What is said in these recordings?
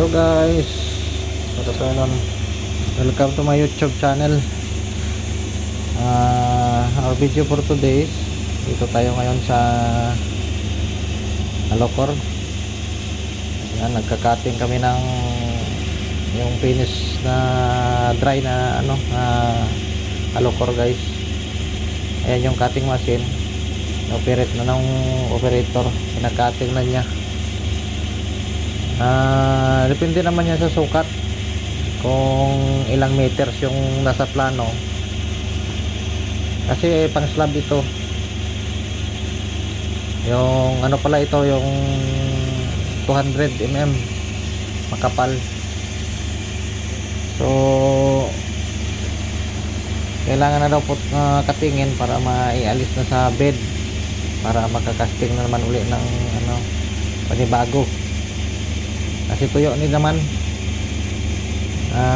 Hello guys, good afternoon. Welcome to my YouTube channel. Our video for today is dito tayo ngayon sa Alocor. Yan, nagka-cutting kami ng yung finish na dry na Alocor guys. Ayan yung cutting machine. Operate na ng operator. Pinag-cutting na niya. Depende naman yan sa sukat kung ilang meters yung nasa plano, kasi pang slab ito. Yung ano pala ito, yung 200 mm makapal. So kailangan na daw po katingin para maialis na sa bed, para makakasting na naman uli ng panibago. Kasi tuyo ni naman,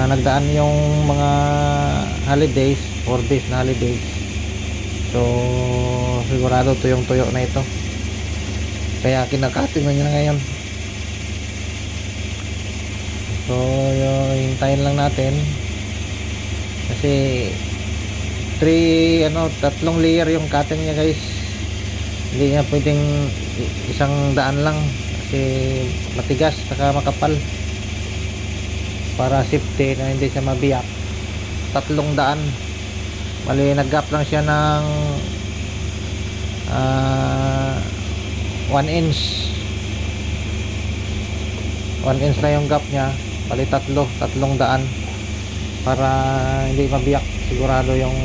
nagdaan yung mga holidays, 4 days na holidays. So sigurado tuyong tuyo na ito, kaya kinakating na niya na ngayon. So hintayin lang natin, kasi 3 layer yung cutting niya guys. Hindi niya pwedeng isang daan lang, kasi matigas saka makapal. Para safety na hindi siya mabiyak, 3 daan. Bali nag-gap lang siya ng 1 inch. 1 inch na yung gap niya. Bali 3 daan para hindi mabiyak sigurado yung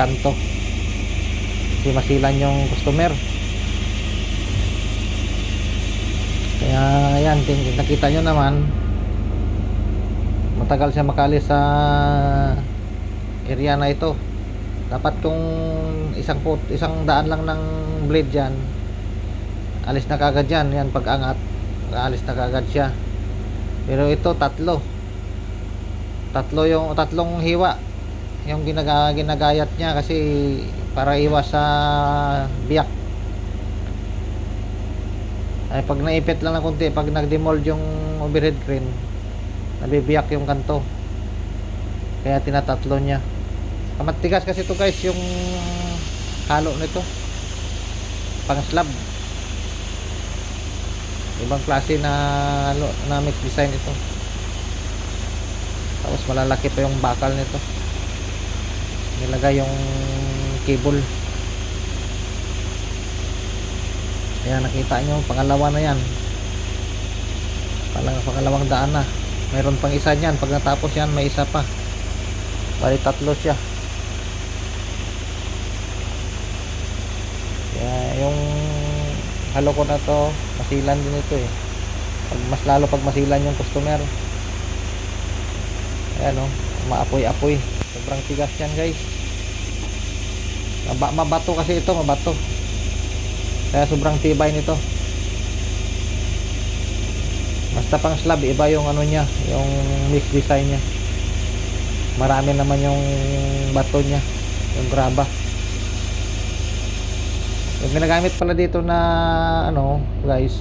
kanto, hindi masilan yung customer. Kaya yan, nakita nyo naman, matagal siya makalis sa area na ito. Dapat kung isang daan lang ng blade dyan, alis na kagad yan. Yan, pag angat, alis na kagad siya. Pero ito 3 yung 3 hiwa yung ginagayat niya, kasi para iwas sa biyak. Ay pag naipit lang ng konti, pag nag-demold yung overhead crane, nabibiyak yung kanto, kaya tinatatlo niya. Matigas kasi ito guys, yung halo nito, pang slab. Ibang klase na mix design ito. Tapos malalaki pa yung bakal nito, nilagay yung cable. Ayan, nakita nyo, pangalawa na yan. Pangalawang daan na. Mayroon pang isa niyan. Pag natapos yan, may isa pa. Bali 3 siya. Kaya yung halo ko na to, masilan din ito eh. Mas lalo pag masilan yung customer. Ayan o, maapoy-apoy. Sobrang tigas yan guys. Mabato kasi ito, mabato. Kaya sobrang tibay nito. Basta pang slab, iba yung niya, yung mix design niya. Marami naman yung bato niya, yung graba. Yung ginagamit pala dito na guys,